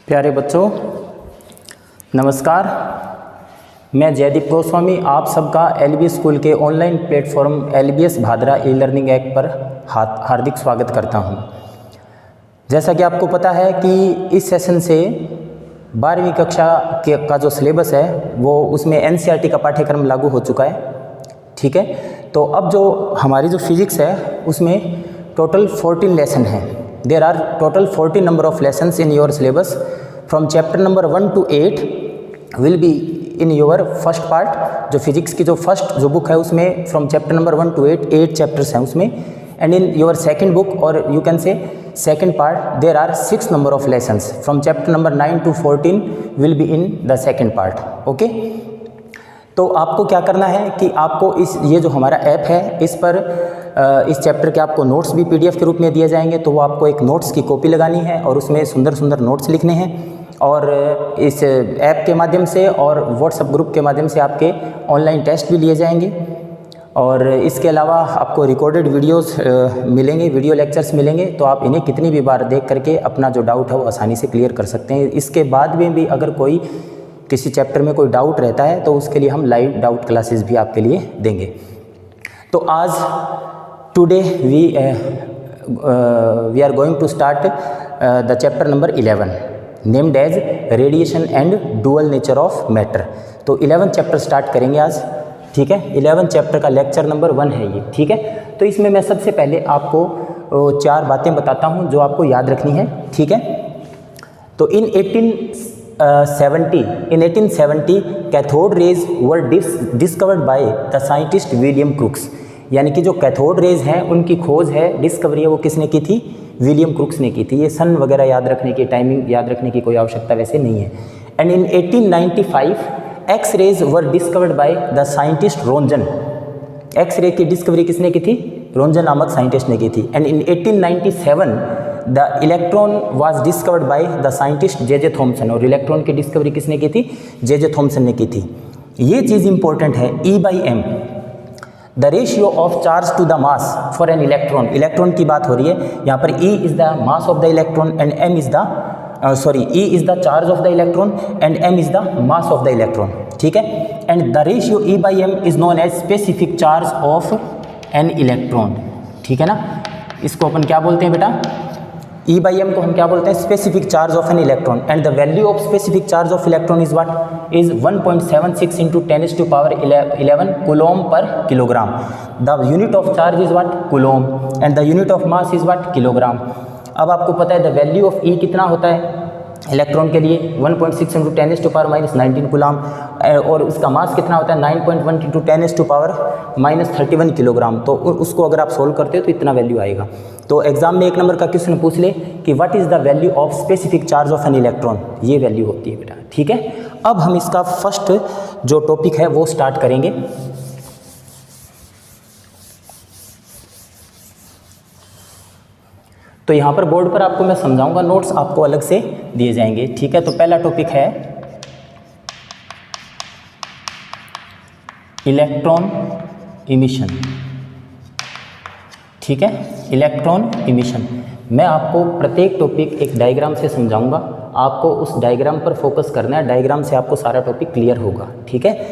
प्यारे बच्चों नमस्कार। मैं जयदीप गोस्वामी आप सबका एलबी स्कूल के online platform LBS Bhadra e learning app पर हार्दिक स्वागत करता हूं। जैसा कि आपको पता है कि इस सेशन से 12वीं कक्षा का जो सिलेबस है वो उसमें एनसीईआरटी का पाठ्यक्रम लागू हो चुका है। ठीक है, तो अब जो हमारी जो फिजिक्स है उसमें टोटल 14 लेसन हैं। There are total 14 number of lessons in your syllabus. From chapter number 1 to 8 will be in your first part. जो फिजिक्स की जो फर्स्ट जो बुक है उसमें from chapter number 1 to 8 chapters हैं उसमें, and in your second book or you can say second part there are 6 number of lessons. From chapter number 9 to 14 will be in the second part. Okay? तो आपको क्या करना है कि आपको ये जो हमारा ऐप है इस पर इस चैप्टर के आपको नोट्स भी पीडीएफ के रूप में दिए जाएंगे। तो वो आपको एक नोट्स की कॉपी लगानी है और उसमें सुंदर सुंदर नोट्स लिखने हैं और इस ऐप के माध्यम से और व्हाट्सएप ग्रुप के माध्यम से आपके ऑनलाइन टेस्ट भी लिए जाएंगे। और इसके अलावा आपको रिकॉर्डेड वीडियोस मिलेंगे, वीडियो लेक्चर्स मिलेंगे। तो आप इन्हें कितनी भी बार देख करके अपना जो डाउट है वो आसानी से क्लियर कर सकते हैं। इसके बाद में भी अगर कोई किसी चैप्टर में कोई डाउट रहता है तो उसके लिए हम लाइव डाउट क्लासेस भी आपके लिए देंगे। तो आज today we are going to start the chapter number 11 named as radiation and dual nature of matter. तो 11 चैप्टर स्टार्ट करेंगे आज। ठीक है, 11 चैप्टर का लेक्चर नंबर 1 है ये। ठीक है, तो इसमें मैं सबसे पहले आपको 4 बातें बताता हूँ जो आपको याद रखनी है। ठीक है, तो इन 1870 cathode rays were discovered by the scientist William crooks. यानी कि जो कैथोड रेज हैं उनकी खोज है, डिस्कवरी है, वो किसने की थी? विलियम क्रूक्स ने की थी। ये सन वगैरह याद रखने की, टाइमिंग याद रखने की कोई आवश्यकता वैसे नहीं है। And in 1895 x rays were discovered by the scientist Roentgen. X ray की डिस्कवरी किसने की थी? रोंजन नामक साइंटिस्ट ने की थी। And in 1897 the electron was discovered by the scientist J Thomson. और इलेक्ट्रॉन की डिस्कवरी किसने की थी? जे थॉमसन ने की थी। ये चीज़ इंपॉर्टेंट है, E/m the ratio of charge to the mass for an electron. Electron की बात हो रही है यहाँ पर। E is the mass of the electron and E is the charge of the electron and M is the mass of the electron. ठीक है, and the ratio E/m is known as specific charge of an electron. ठीक है ना, इसको अपन क्या बोलते हैं बेटा? E/m को हम क्या बोलते हैं? Specific charge of an electron. And the value of specific charge of electron is what? Is 1.76 × 10⁻11 coulomb per kilogram. The unit of charge is what? Coulomb. And the unit of mass is what? Kilogram. अब आपको पता है the value of E कितना होता है electron के लिए? 1.6 × 10⁻19 coulomb. और उसका मास कितना होता है? 9.1 × 10⁻31 किलोग्राम। तो उसको अगर आप सोल्व करते हो तो इतना वैल्यू आएगा। तो एग्जाम में 1 नंबर का क्वेश्चन पूछ ले कि what is the value of specific charge of an electron. ये वैल्यू होती है बेटा। ठीक है, अब हम इसका फर्स्ट जो टॉपिक है वो स्टार्ट करेंगे। तो यहाँ पर बोर्ड पर आपको मैं समझाऊंगा, नोट्स आपको अलग से दिए जाएंगे। ठीक है, तो पहला टॉपिक है इलेक्ट्रॉन इमिशन। ठीक है, इलेक्ट्रॉन इमिशन। मैं आपको प्रत्येक टॉपिक एक डायग्राम से समझाऊंगा, आपको उस डायग्राम पर फोकस करना है। डायग्राम से आपको सारा टॉपिक क्लियर होगा। ठीक है,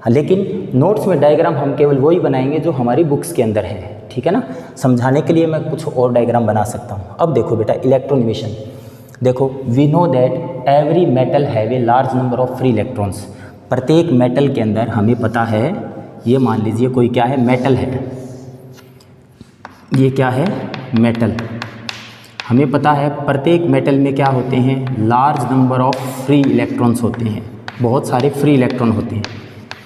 लेकिन नोट्स में डायग्राम हम केवल वही बनाएंगे जो हमारी बुक्स के अंदर है। ठीक है ना, समझाने के लिए मैं कुछ और डायग्राम बना सकता हूँ। अब देखो बेटा, इलेक्ट्रॉन इमिशन। देखो, we know that every metal have a large number of free electrons. प्रत्येक मेटल के अंदर हमें पता है, ये मान लीजिए कोई क्या है? मेटल है। ये क्या है? मेटल। हमें पता है प्रत्येक मेटल में क्या होते हैं? Large number of free electrons होते हैं। बहुत सारे फ्री इलेक्ट्रॉन होते हैं।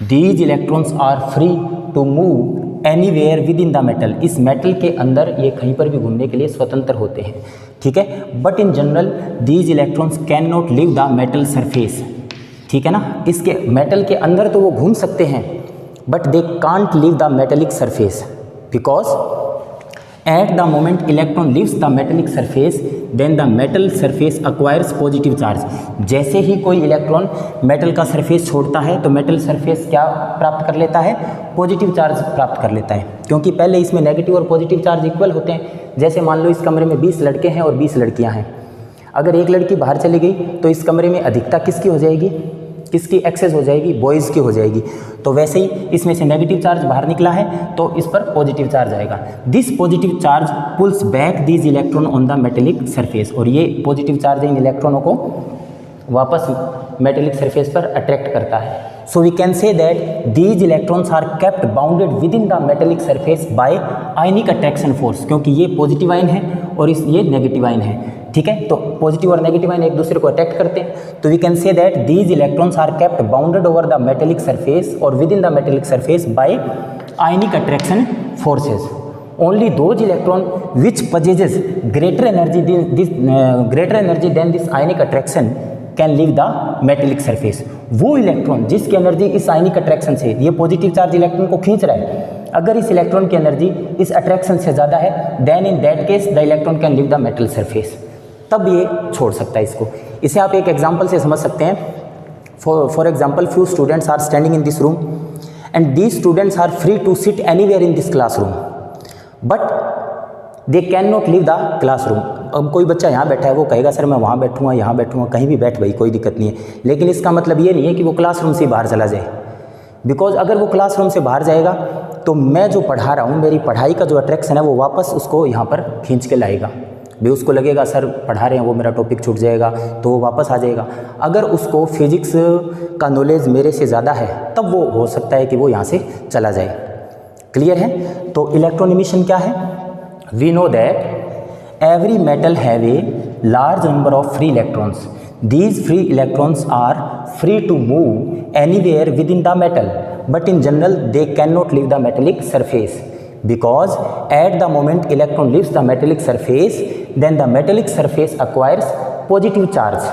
These electrons are free to move anywhere within the metal. इस मेटल के अंदर ये कहीं पर भी घूमने के लिए स्वतंत्र होते हैं। ठीक है, but in general these electrons can not leave the metal surface. ठीक है ना, इसके मेटल के अंदर तो वो घूम सकते हैं but they can't leave the metallic surface because at the moment electron leaves the metallic surface then the metal surface acquires positive charge. जैसे ही कोई इलेक्ट्रॉन मेटल का सरफेस छोड़ता है तो मेटल सरफेस क्या प्राप्त कर लेता है? पॉजिटिव चार्ज प्राप्त कर लेता है, क्योंकि पहले इसमें नेगेटिव और पॉजिटिव चार्ज इक्वल होते हैं। जैसे मान लो इस कमरे में 20 लड़के हैं और 20 लड़कियां हैं। अगर एक लड़की बाहर चली गई तो इस कमरे में अधिकता किसकी हो जाएगी, किसकी एक्सेस हो जाएगी, बॉयज़ की हो जाएगी। तो वैसे ही इसमें से नेगेटिव चार्ज बाहर निकला है तो इस पर पॉजिटिव चार्ज आएगा। This positive charge pulls back these electron on the metallic surface, और ये पॉजिटिव चार्ज इन इलेक्ट्रॉनों को वापस मेटेलिक सरफेस पर अट्रैक्ट करता है। So we can say that these electrons are kept bounded within the metallic surface by ionic attraction force, क्योंकि ये पॉजिटिव आयन है और ये नेगेटिव आयन है। ठीक है, तो पॉजिटिव और नेगेटिव आयन एक दूसरे को अट्रैक्ट करते हैं। तो we can say that these electrons are kept bounded over the metallic surface और within the metallic surface by ionic attraction forces. Only those electron which possesses greater energy than this ionic attraction can leave the metallic surface। वो electron जिसकी energy इस आयनिक attraction से, ये positive charge electron को खींच रहा है, अगर इस इलेक्ट्रॉन की एनर्जी इस अट्रैक्शन से ज़्यादा है, then in that case the electron can leave the metal surface, तब ये छोड़ सकता है इसको। इसे आप एक एग्जाम्पल से समझ सकते हैं। For example, few students are standing in this room and these students are free to sit anywhere in this classroom, but they can not leave the classroom. अब कोई बच्चा यहाँ बैठा है, वो कहेगा सर मैं वहाँ बैठूँगा, यहाँ बैठूँगा, कहीं भी बैठ भाई, कोई दिक्कत नहीं है, लेकिन इसका मतलब ये नहीं है कि वो क्लासरूम से बाहर चला जाए। बिकॉज अगर वो क्लासरूम से बाहर जाएगा तो मैं जो पढ़ा रहा हूँ, मेरी पढ़ाई का जो अट्रैक्शन है वो वापस उसको यहाँ पर खींच के लाएगा। भी उसको लगेगा सर पढ़ा रहे हैं, वो मेरा टॉपिक छूट जाएगा, तो वो वापस आ जाएगा। अगर उसको फिजिक्स का नॉलेज मेरे से ज़्यादा है तब वो हो सकता है कि वो यहाँ से चला जाए। क्लियर है? तो इलेक्ट्रॉन इमिशन क्या है? We know that every metal have a large number of free electrons. These free electrons are free to move anywhere within the metal, but in general they can not leave the metallic surface, because at the moment electron leaves the metallic surface, then the metallic surface acquires positive charge,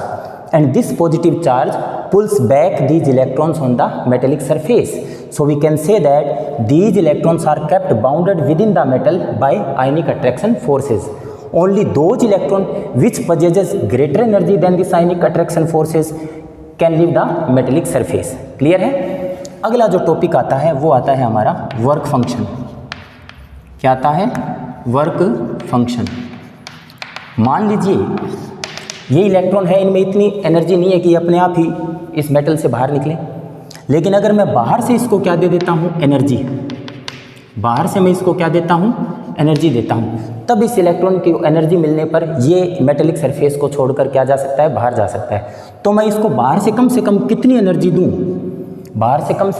and this positive charge pulls back these electrons on the metallic surface. So we can say that these electrons are kept bounded within the metal by ionic attraction forces. Only those electrons which possesses greater energy than this ionic attraction forces can leave the metallic surface. Clear है? अगला जो topic आता है वो आता है हमारा work function. क्या आता है? Work function. मान लीजिए ये इलेक्ट्रॉन है, इनमें इतनी एनर्जी नहीं है कि अपने आप ही इस मेटल से बाहर निकले, लेकिन अगर मैं बाहर से इसको क्या दे देता हूँ? एनर्जी। बाहर से मैं इसको क्या देता हूँ? एनर्जी देता हूँ, तब इस इलेक्ट्रॉन की एनर्जी मिलने पर ये मेटेलिक सरफेस को छोड़कर क्या जा सकता है? बाहर जा सकता है। तो मैं इसको बाहर से कम कितनी एनर्जी दूँ? बाहर से कम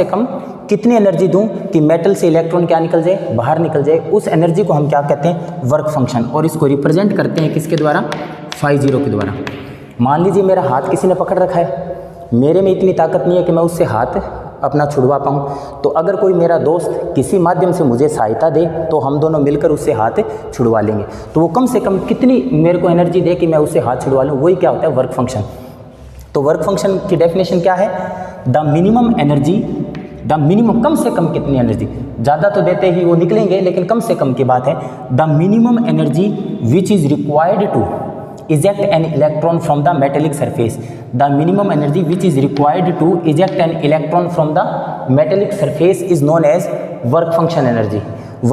कितनी एनर्जी दूं कि मेटल से इलेक्ट्रॉन क्या निकल जाए? बाहर निकल जाए। उस एनर्जी को हम क्या कहते हैं? Work function. और इसको रिप्रेजेंट करते हैं किसके द्वारा? φ0 के द्वारा। मान लीजिए मेरा हाथ किसी ने पकड़ रखा है, मेरे में इतनी ताकत नहीं है कि मैं उससे हाथ अपना छुड़वा पाऊँ, तो अगर कोई मेरा दोस्त किसी माध्यम से मुझे सहायता दे तो हम दोनों मिलकर उससे हाथ छुड़वा लेंगे। तो वो कम से कम कितनी मेरे को एनर्जी दे कि मैं उससे हाथ छुड़वा लूँ? वही क्या होता है? Work function. तो वर्क फंक्शन की डेफिनेशन क्या है? The minimum energy, the minimum, कम से कम कितनी एनर्जी, ज़्यादा तो देते ही वो निकलेंगे, लेकिन कम से कम की बात है। The minimum energy which is required to eject an electron from the metallic surface. The minimum energy which is required to eject an electron from the metallic surface is known as work function energy.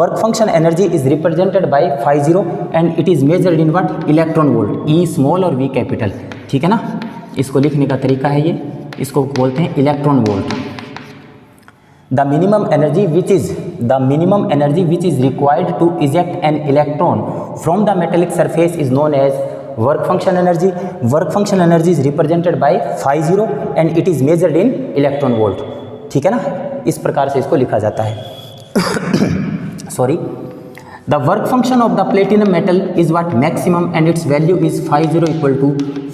Work function energy is represented by φ0 and it is measured in what? Electron volt, E small और V capital। ठीक है ना? इसको लिखने का तरीका है ये, इसको बोलते हैं electron volt. The minimum energy which is required to eject an electron from the metallic surface is known as work function energy. Work function energy is represented by φ0 and it is measured in electron volt। ठीक है ना? इस प्रकार से इसको लिखा जाता है। Sorry. The work function of the platinum metal is what? Maximum, and its value is φ0 equal to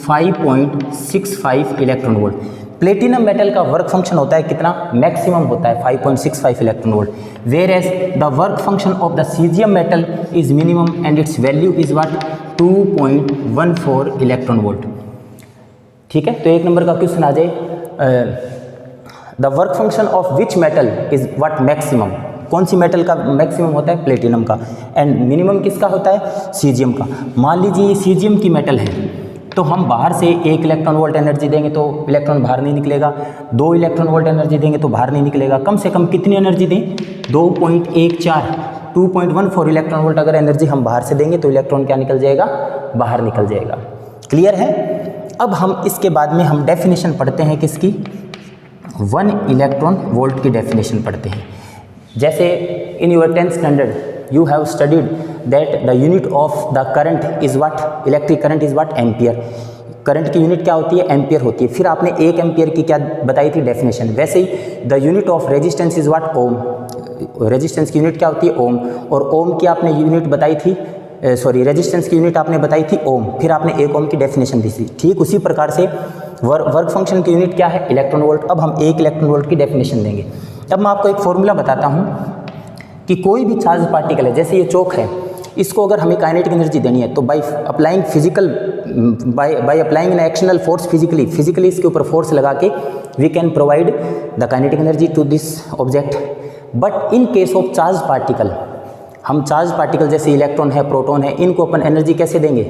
5.65 electron volt. Platinum metal का वर्क फंक्शन होता है कितना? मैक्सिमम होता है 5.65 electron volt. Whereas the work function of the caesium metal is minimum and its value is what? 2.14 electron volt. ठीक है, तो एक नंबर का क्वेश्चन आ जाए, the work function of which metal is what? Maximum. कौन सी metal का मैक्सिमम होता है? प्लेटिनम का। एंड मिनिमम किसका होता है? सीजियम का। मान लीजिए ये सीजियम की मेटल है, तो हम बाहर से 1 इलेक्ट्रॉन वोल्ट एनर्जी देंगे तो इलेक्ट्रॉन बाहर नहीं निकलेगा, 2 इलेक्ट्रॉन वोल्ट एनर्जी देंगे तो बाहर नहीं निकलेगा। कम से कम कितनी एनर्जी दें? 2.14 इलेक्ट्रॉन वोल्ट अगर एनर्जी हम बाहर से देंगे तो इलेक्ट्रॉन क्या निकल जाएगा? बाहर निकल जाएगा। क्लियर है। अब हम इसके बाद में हम डेफिनेशन पढ़ते हैं किसकी, 1 इलेक्ट्रॉन वोल्ट की डेफिनेशन पढ़ते हैं। जैसे in your 10th standard you have studied that the unit of the current is what, electric current is what, ampere. Current की यूनिट क्या होती है, एम्पियर होती है। फिर आपने 1 एम्पियर की क्या बताई थी डेफिनेशन। वैसे ही the unit of resistance is what, ohm. Resistance की यूनिट क्या होती है, ओम। और ओम की आपने यूनिट बताई थी, रेजिस्टेंस की यूनिट आपने बताई थी ओम। फिर आपने 1 ओम की डेफिनेशन दी थी। ठीक उसी प्रकार से वर्क फंक्शन की यूनिट क्या है, इलेक्ट्रॉन वोल्ट। अब हम 1 इलेक्ट्रॉन वोल्ट की डेफिनेशन देंगे। अब मैं आपको एक फॉर्मूला बताता हूँ कि कोई भी चार्ज पार्टिकल है, जैसे ये चौक है, इसको अगर हमें काइनेटिक एनर्जी देनी है तो by applying an external force physically इसके ऊपर फोर्स लगा के we can provide the kinetic energy to this object. But in case of charge particle, हम चार्ज पार्टिकल जैसे इलेक्ट्रॉन है, प्रोटॉन है, इनको अपन एनर्जी कैसे देंगे,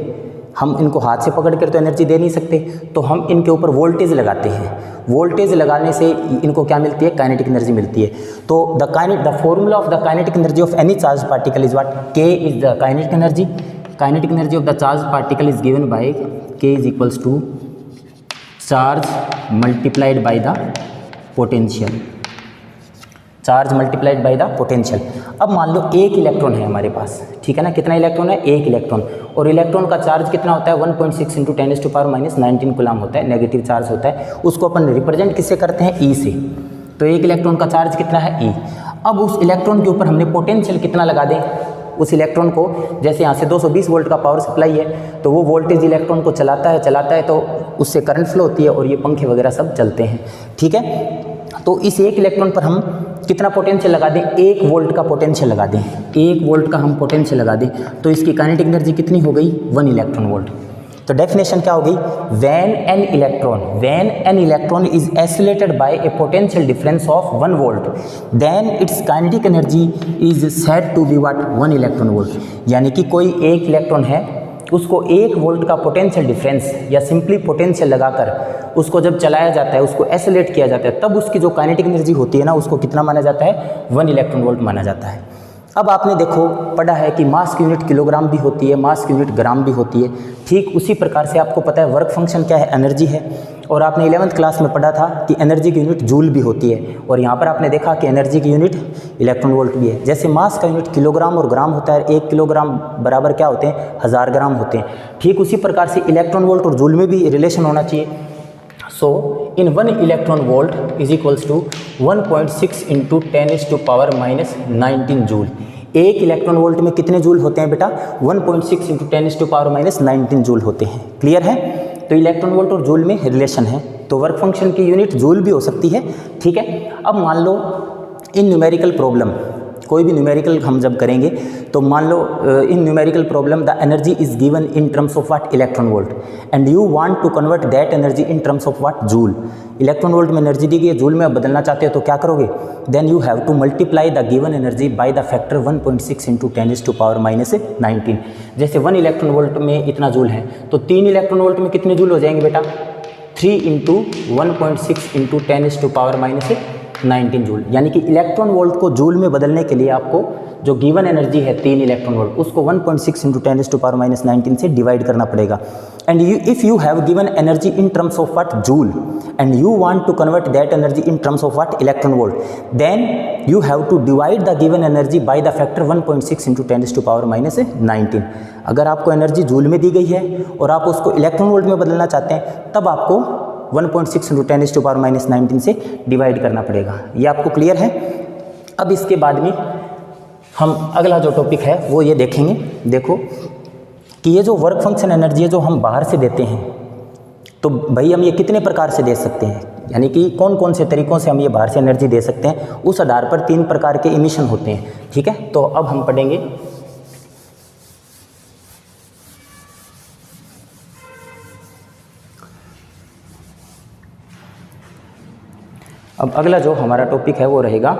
हम इनको हाथ से पकड़ कर तो एनर्जी दे नहीं सकते, तो हम इनके ऊपर वोल्टेज लगाते हैं। वोल्टेज लगाने से इनको क्या मिलती है, काइनेटिक एनर्जी मिलती है। तो the formula of the kinetic energy of any charge particle is what, K is the kinetic energy. Kinetic energy of the charge particle is given by K is equals to charge multiplied by the potential, charge multiplied by the potential. अब मान लो 1 electron है हमारे पास, ठीक है ना। कितना electron है, 1 electron. और इलेक्ट्रॉन का चार्ज कितना होता है, 1.6 × 10⁻⁹ कूलम होता है, नेगेटिव चार्ज होता है। उसको अपन रिप्रेजेंट किससे करते हैं, ई से। तो 1 इलेक्ट्रॉन का चार्ज कितना है, ई। अब उस इलेक्ट्रॉन के ऊपर हमने पोटेंशियल कितना लगा दें, उस इलेक्ट्रॉन को, जैसे यहाँ से 220 वोल्ट का पावर सप्लाई है, तो वो वोल्टेज इलेक्ट्रॉन को चलाता है तो उससे करंट फ्लो होती है और ये पंखे वगैरह सब चलते हैं, ठीक है। तो इस 1 इलेक्ट्रॉन पर हम कितना पोटेंशियल लगा दें, 1 वोल्ट का पोटेंशियल लगा दें, 1 वोल्ट का हम पोटेंशियल लगा दें, तो इसकी काइनेटिक एनर्जी कितनी हो गई, 1 इलेक्ट्रॉन वोल्ट। तो डेफिनेशन क्या हो गई, when an electron is isolated by a potential difference of 1 volt then its kinetic energy is said to be what, 1 electron volt. यानी कि कोई 1 इलेक्ट्रॉन है, उसको 1 वोल्ट का पोटेंशियल डिफरेंस या सिंपली पोटेंशियल लगाकर उसको जब चलाया जाता है, उसको आइसोलेट किया जाता है, तब उसकी जो काइनेटिक एनर्जी होती है ना, उसको कितना माना जाता है, 1 इलेक्ट्रॉन वोल्ट माना जाता है। अब आपने देखो पढ़ा है कि मास की यूनिट किलोग्राम भी होती है, मास की यूनिट ग्राम भी होती है। ठीक उसी प्रकार से आपको पता है वर्क फंक्शन क्या है, एनर्जी है। और आपने 11th क्लास में पढ़ा था कि एनर्जी की यूनिट जूल भी होती है, और यहाँ पर आपने देखा कि एनर्जी की यूनिट इलेक्ट्रॉन वोल्ट भी है। जैसे मास का यूनिट किलोग्राम और ग्राम होता है, 1 किलोग्राम बराबर क्या होते हैं, 1000 ग्राम होते हैं। ठीक उसी प्रकार से इलेक्ट्रॉन वोल्ट और जूल में भी रिलेशन होना चाहिए। So in 1 electron volt is equals to 1.6 × 10⁻⁻19 joule. 1 electron volt में कितने जूल होते हैं बेटा, 1.6 × 10⁻⁻19 जूल होते हैं। क्लियर है। तो इलेक्ट्रॉन वोल्ट और जूल में रिलेशन है, तो वर्क फंक्शन की यूनिट जूल भी हो सकती है, ठीक है। अब मान लो इन न्यूमेरिकल प्रॉब्लम, कोई भी न्यूमेरिकल हम जब करेंगे तो मान लो in numerical problem the energy is given in terms of what, electron volt, and you want to convert that energy in terms of what, joule. Electron volt में energy दी गई है, जूल में आप बदलना चाहते हो तो क्या करोगे, then you have to multiply the given energy by the factor 1.6 × 10⁻⁻19। जैसे 1 इलेक्ट्रॉन वोल्ट में इतना जूल है, तो 3 इलेक्ट्रॉन वोल्ट में कितने जूल हो जाएंगे बेटा, 3 × 1.6 × 10⁻⁻19 जूल। यानी कि इलेक्ट्रॉन वोल्ट को जूल में बदलने के लिए आपको जो गिवन एनर्जी है 3 इलेक्ट्रॉन वोल्ट, उसको 1.6 × 10⁻⁻19 से डिवाइड करना पड़ेगा। And if you have given energy in terms of what, joule, and you want to convert that energy in terms of what, electron volt, then you have to divide the given energy by the factor 1.6 × 10⁻⁻19। अगर आपको energy joule में दी गई है और आप उसको electron volt में बदलना चाहते हैं, तब आपको 1.6 × 10⁻⁻19 से डिवाइड करना पड़ेगा। ये आपको क्लियर है। अब इसके बाद में हम अगला जो टॉपिक है वो ये देखेंगे। देखो कि ये जो वर्क फंक्शन एनर्जी है जो हम बाहर से देते हैं, तो भाई हम ये कितने प्रकार से दे सकते हैं, यानी कि कौन कौन से तरीक़ों से हम ये बाहर से एनर्जी दे सकते हैं, उस आधार पर 3 प्रकार के इमिशन होते हैं, ठीक है। तो अब हम पढ़ेंगे अब अगला जो हमारा टॉपिक है वो रहेगा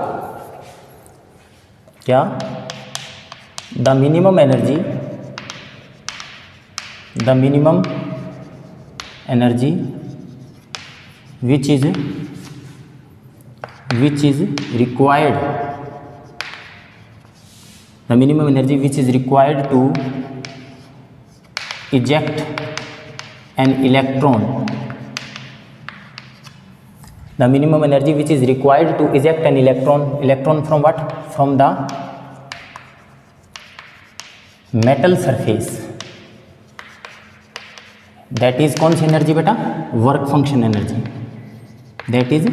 क्या, the minimum energy which is required, the minimum energy which is required to eject an electron, the minimum energy which is required to eject an electron from what? From the metal surface, that is कौन सी energy बेटा? Work function energy, that is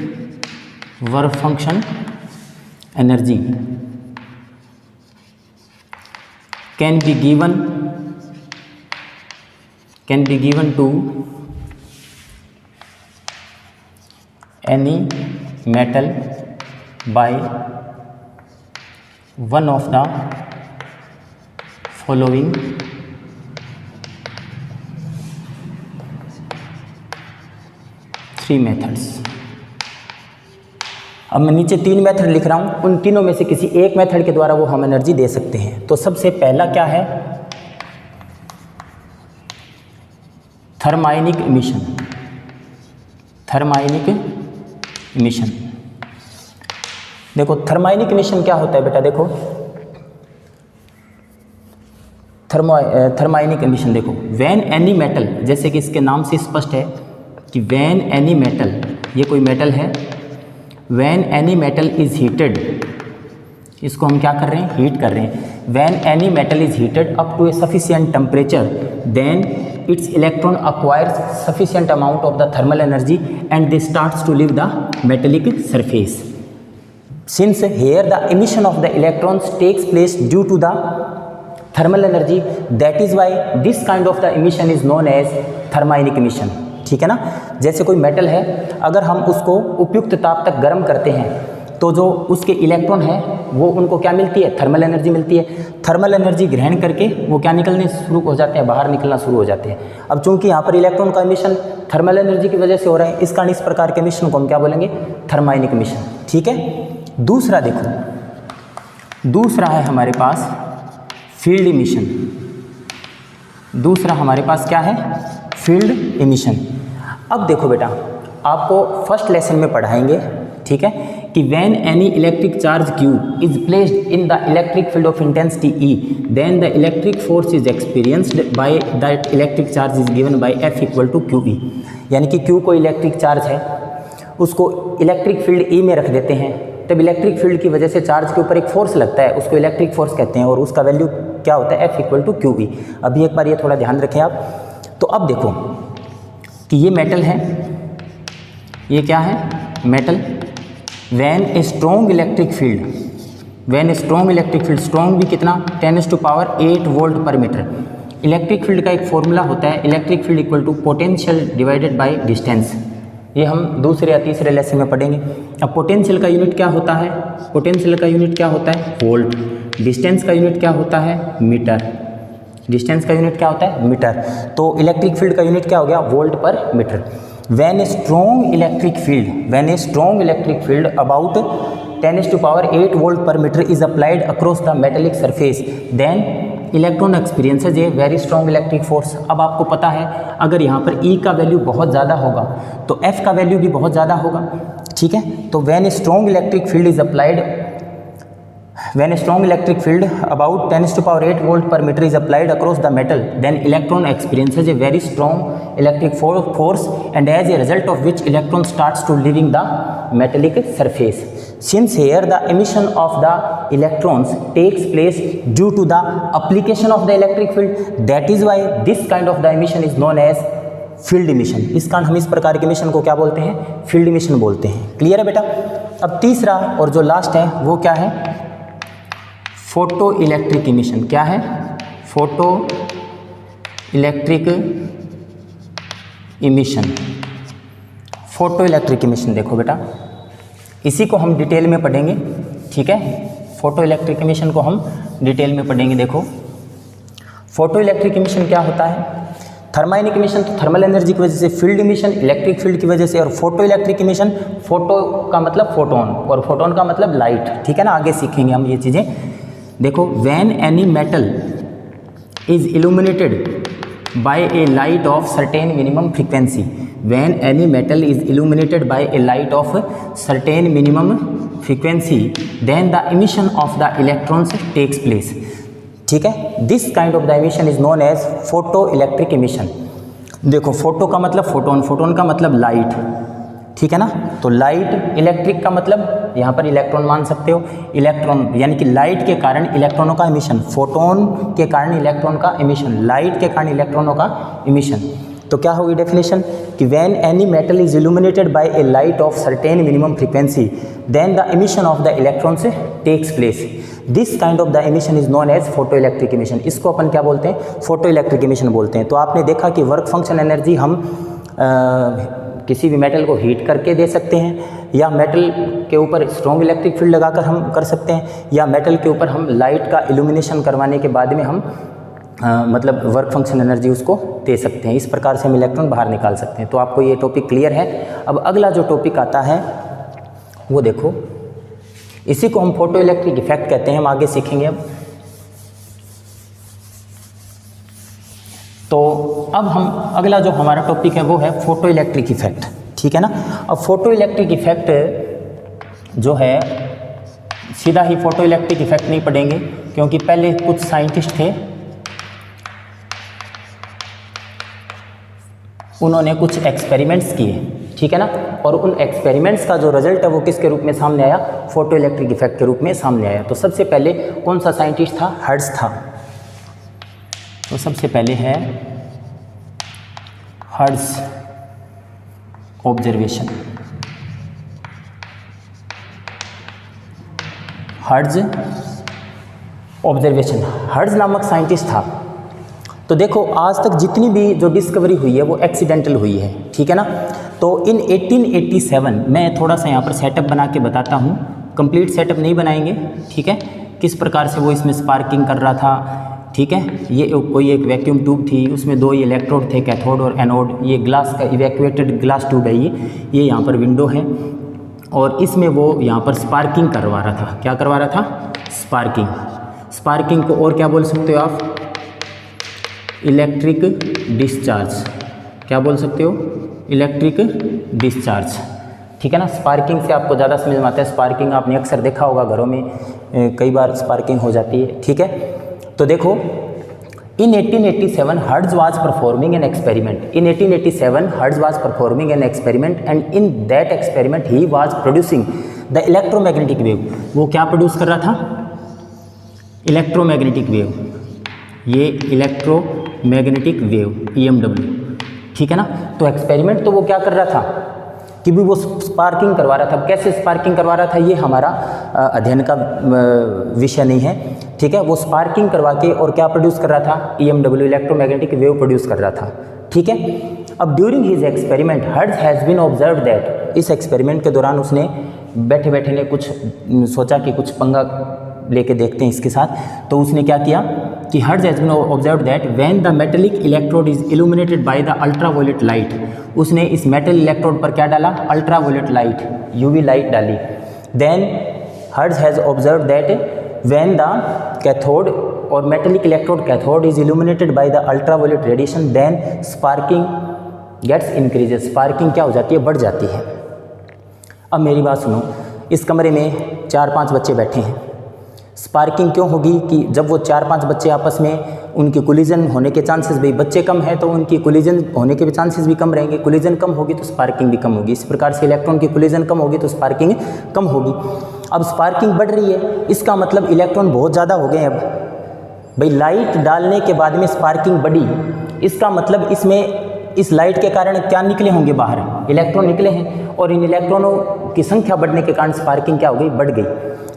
work function energy can be given to any metal by one of the following three methods। अब मैं नीचे 3 method लिख रहा हूँ, उन तीनों में से किसी एक मेथड के द्वारा वो हम एनर्जी दे सकते हैं। तो सबसे पहला क्या है? Thermionic emission. थर्माइनिक इमिशन, देखो थर्माइनिक इमिशन क्या होता है बेटा? देखो थर्माइनिक इमिशन देखो, व्हेन एनी मेटल, जैसे कि इसके नाम से स्पष्ट है कि व्हेन एनी मेटल, ये कोई मेटल है, when any metal is heated, इसको हम क्या कर रहे हैं? हीट कर रहे हैं। When any metal is heated up to a sufficient temperature, then its electron acquires sufficient amount of the thermal energy and they starts to leave the metallic surface. Since here the emission of the electrons takes place due to the thermal energy, that is why this kind of the emission is known as thermionic emission। ठीक है ना? जैसे कोई metal है, अगर हम उसको उपयुक्त ताप तक गर्म करते हैं तो जो उसके इलेक्ट्रॉन है वो उनको क्या मिलती है? थर्मल एनर्जी मिलती है। थर्मल एनर्जी ग्रहण करके वो क्या निकलने शुरू हो जाते हैं? बाहर निकलना शुरू हो जाते हैं। अब चूंकि यहाँ पर इलेक्ट्रॉन का एमिशन थर्मल एनर्जी की वजह से हो रहा है, इस कारण इस प्रकार के एमिशन को हम क्या बोलेंगे? Thermionic emission. ठीक है। दूसरा देखो, दूसरा है हमारे पास फील्ड एमिशन। दूसरा हमारे पास क्या है? Field emission. अब देखो बेटा, आपको फर्स्ट लेसन में पढ़ाएंगे, ठीक है, कि when any electric charge Q is placed in the electric field of intensity E, then the electric force is experienced by that electric charge is given by F equal to QE। यानी कि Q को electric charge है, उसको electric field E में रख देते हैं, तब इलेक्ट्रिक फील्ड की वजह से चार्ज के ऊपर एक फोर्स लगता है, उसको इलेक्ट्रिक फोर्स कहते हैं, और उसका वैल्यू क्या होता है? F equal to QE। अभी एक बार ये थोड़ा ध्यान रखें आप। तो अब देखो कि ये मेटल है, ये क्या है? Metal. When a strong electric field, when a strong electric field, strong भी कितना? 10⁸ वोल्ट पर मीटर। इलेक्ट्रिक फील्ड का एक फॉर्मूला होता है, electric field equal to potential divided by distance. ये हम दूसरे या तीसरे लेसन में पढ़ेंगे। अब पोटेंशियल का यूनिट क्या होता है? पोटेंशियल का यूनिट क्या होता है? वोल्ट। डिस्टेंस का यूनिट क्या होता है? मीटर। डिस्टेंस का यूनिट क्या होता है? मीटर। तो इलेक्ट्रिक फील्ड का यूनिट क्या हो गया? वोल्ट पर metre. When a strong electric field about 10⁸ volt per meter is applied across the metallic surface, then electron experiences a very strong electric force। अब आपको पता है अगर यहाँ पर E का वैल्यू बहुत ज़्यादा होगा तो F का वैल्यू भी बहुत ज़्यादा होगा। ठीक है। तो when a strong electric field is applied, when a strong electric field about 10⁸ volt per meter is applied across the metal, then electron experiences a very strong electric force, and as a result of which electron starts to leaving the metallic surface। Since here the emission of the electrons takes place due to the application of the electric field, that is why this kind of the emission is known as field emission. इस कारण हम इस प्रकार के emission को क्या बोलते हैं? फील्ड इमिशन बोलते हैं। क्लियर है बेटा? अब तीसरा और जो लास्ट है वो क्या है? Photo electric emission. क्या है? Photo electric emission. Photo electric emission देखो बेटा, इसी को हम डिटेल में पढ़ेंगे। ठीक है, फोटो इलेक्ट्रिक इमिशन को हम डिटेल में पढ़ेंगे। देखो फोटो इलेक्ट्रिक इमिशन क्या होता है? थर्माइनिक इमिशन तो थर्मल एनर्जी की वजह से, फील्ड इमिशन इलेक्ट्रिक फील्ड की वजह से, और फोटो इलेक्ट्रिक इमिशन, फोटो का मतलब फोटोन और फोटोन का मतलब लाइट। ठीक है ना, आगे सीखेंगे हम ये चीज़ें। देखो when any metal is illuminated by a light of certain minimum frequency, when any metal is illuminated by a light of certain minimum frequency, then the emission of the electrons takes place. ठीक है, this kind of the emission is known as photo electric emission. देखो photo का मतलब photon, photon का मतलब light, ठीक है ना। तो लाइट, इलेक्ट्रिक का मतलब यहाँ पर इलेक्ट्रॉन मान सकते हो, इलेक्ट्रॉन यानी कि लाइट के कारण इलेक्ट्रॉनों का एमिशन, फोटोन के कारण इलेक्ट्रॉन का एमिशन, लाइट के कारण इलेक्ट्रॉनों का एमिशन। तो क्या होगी डेफिनेशन कि when any metal is illuminated by a light of certain minimum frequency then the emission of the electrons takes place. This kind of the emission is known as photo electric emission. इसको अपन क्या बोलते हैं, photo electric emission बोलते हैं। तो आपने देखा कि वर्क फंक्शन एनर्जी हम किसी भी मेटल को हीट करके दे सकते हैं, या मेटल के ऊपर स्ट्रॉन्ग इलेक्ट्रिक फील्ड लगाकर हम कर सकते हैं, या मेटल के ऊपर हम लाइट का इल्यूमिनेशन करवाने के बाद में हम मतलब वर्क फंक्शन एनर्जी उसको दे सकते हैं। इस प्रकार से हम इलेक्ट्रॉन बाहर निकाल सकते हैं। तो आपको ये टॉपिक क्लियर है। अब अगला जो टॉपिक आता है वो देखो, इसी को हम फोटो इलेक्ट्रिक इफेक्ट कहते हैं, हम आगे सीखेंगे। अब तो अब हम अगला जो हमारा टॉपिक है वो है फोटो इलेक्ट्रिक इफेक्ट, ठीक है ना। अब फोटो इलेक्ट्रिक इफेक्ट जो है सीधा ही फोटो इलेक्ट्रिक इफेक्ट नहीं पढ़ेंगे, क्योंकि पहले कुछ साइंटिस्ट थे, उन्होंने कुछ एक्सपेरिमेंट्स किए, ठीक है ना। और उन एक्सपेरिमेंट्स का जो रिजल्ट है वो किसके रूप में सामने आया, फोटो इलेक्ट्रिक इफेक्ट के रूप में सामने आया। तो सबसे पहले कौन सा साइंटिस्ट था, हर्ट्ज था। तो सबसे पहले है hertz observation, hertz observation, hertz नामक साइंटिस्ट था। तो देखो आज तक जितनी भी जो डिस्कवरी हुई है वो एक्सीडेंटल हुई है, ठीक है ना। तो इन 1887 मैं थोड़ा सा यहाँ पर सेटअप बना के बताता हूँ, कंप्लीट सेटअप नहीं बनाएंगे, ठीक है, किस प्रकार से वो इसमें स्पार्किंग कर रहा था, ठीक है। ये कोई एक वैक्यूम ट्यूब थी, उसमें दो इलेक्ट्रोड थे, कैथोड और एनोड। ये ग्लास का इवैक्यूएटेड ग्लास ट्यूब है, ये यहाँ पर विंडो है, और इसमें वो यहाँ पर स्पार्किंग करवा रहा था। क्या करवा रहा था, स्पार्किंग। स्पार्किंग को और क्या बोल सकते हो आप, इलेक्ट्रिक डिस्चार्ज। क्या बोल सकते हो, इलेक्ट्रिक डिस्चार्ज, ठीक है ना। स्पार्किंग से आपको ज़्यादा समझ में आता है। स्पार्किंग आपने अक्सर देखा होगा घरों में, कई बार स्पार्किंग हो जाती है, ठीक है। तो देखो इन 1887 Hertz was performing an experiment. In 1887 Hertz was performing an experiment and in that experiment he was producing the electromagnetic wave. वो क्या प्रोड्यूस कर रहा था, इलेक्ट्रोमैग्नेटिक वेव। ये इलेक्ट्रोमैग्नेटिक वेव EMW, ठीक है ना। तो एक्सपेरिमेंट तो वो क्या कर रहा था कि भी वो स्पार्किंग करवा रहा था। कैसे स्पार्किंग करवा रहा था ये हमारा अध्ययन का विषय नहीं है, ठीक है। वो स्पार्किंग करवा के और क्या प्रोड्यूस कर रहा था, EMW इलेक्ट्रोमैग्नेटिक वेव प्रोड्यूस कर रहा था, ठीक है। अब during his experiment Hertz has been observe that, इस एक्सपेरिमेंट के दौरान उसने बैठे बैठे ने कुछ सोचा कि कुछ पंगा लेके देखते हैं इसके साथ। तो उसने क्या किया कि Hertz has been observe that when the metallic electrode is illuminated by the ultraviolet light. उसने इस मेटल इलेक्ट्रोड पर क्या डाला, अल्ट्रावायलेट लाइट, UV लाइट डाली। Then Hertz has observe that when the cathode और metallic electrode cathode is illuminated by the ultraviolet radiation then sparking gets increases. Sparking क्या हो जाती है, बढ़ जाती है। अब मेरी बात सुनो, इस कमरे में 4-5 बच्चे बैठे हैं। स्पार्किंग क्यों होगी कि जब वो 4-5 बच्चे आपस में उनकी कोलिजन होने के चांसेस भी, बच्चे कम है तो उनकी कोलिजन होने के भी चांसेस भी कम रहेंगे। कोलिजन कम होगी तो स्पार्किंग भी कम होगी। इस प्रकार से इलेक्ट्रॉन की कोलिजन कम होगी तो स्पार्किंग कम होगी। अब स्पार्किंग बढ़ रही है, इसका मतलब इलेक्ट्रॉन बहुत ज़्यादा हो गए। अब भाई लाइट डालने के बाद में स्पार्किंग बढ़ी, इसका मतलब इसमें इस लाइट के कारण क्या निकले होंगे बाहर, इलेक्ट्रॉन निकले हैं, और इन इलेक्ट्रॉनों की संख्या बढ़ने के कारण स्पार्किंग क्या हो गई, बढ़ गई।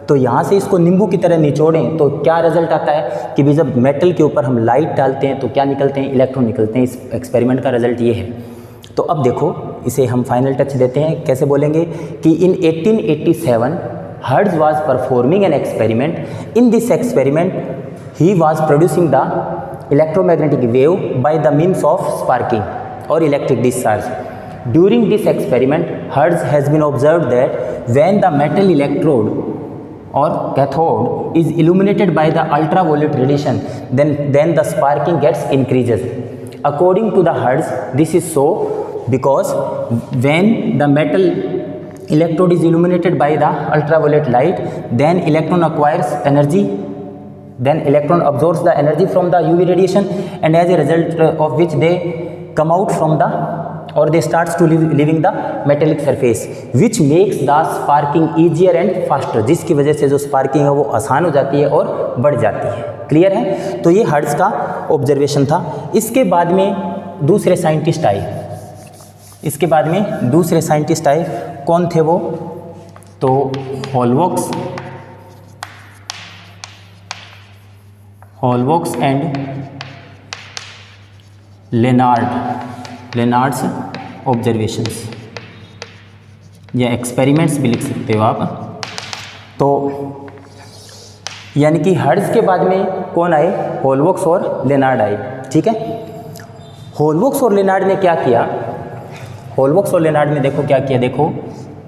तो यहाँ से इसको नींबू की तरह निचोड़ें तो क्या रिजल्ट आता है कि भी जब मेटल के ऊपर हम लाइट डालते हैं तो क्या निकलते हैं, इलेक्ट्रॉन निकलते हैं। इस एक्सपेरिमेंट का रिजल्ट ये है। तो अब देखो इसे हम फाइनल टच देते हैं। कैसे बोलेंगे कि in 1887 Hertz was performing an experiment. In this experiment he was producing the electromagnetic wave by the means of sparking और electric discharge. During this experiment, Hertz has been observed that when the metal electrode or cathode is illuminated by the ultraviolet radiation, then the sparking gets increases. According to the Hertz, this is so because when the metal electrode is illuminated by the ultraviolet light, then electron acquires energy, then electron absorbs the energy from the UV radiation, and as a result of which they come out from the or they starts to leaving the metallic surface which makes the sparking easier and faster, जिसकी वजह से जो sparking है वो आसान हो जाती है और बढ़ जाती है। क्लियर है? तो ये हर्ट्ज का ऑब्जर्वेशन था। इसके बाद में दूसरे साइंटिस्ट आए, कौन थे वो? तो हॉलवॉक्स एंड लेनार्ड्स ऑब्जर्वेशंस या एक्सपेरिमेंट्स भी लिख सकते हो आप। तो यानी कि हर्ट्ज के बाद में कौन आए? हॉलवॉक्स और लेनार्ड आए। ठीक है, हॉलवॉक्स और लेनार्ड ने क्या किया? हॉलवॉक्स और लेनार्ड ने देखो क्या किया, देखो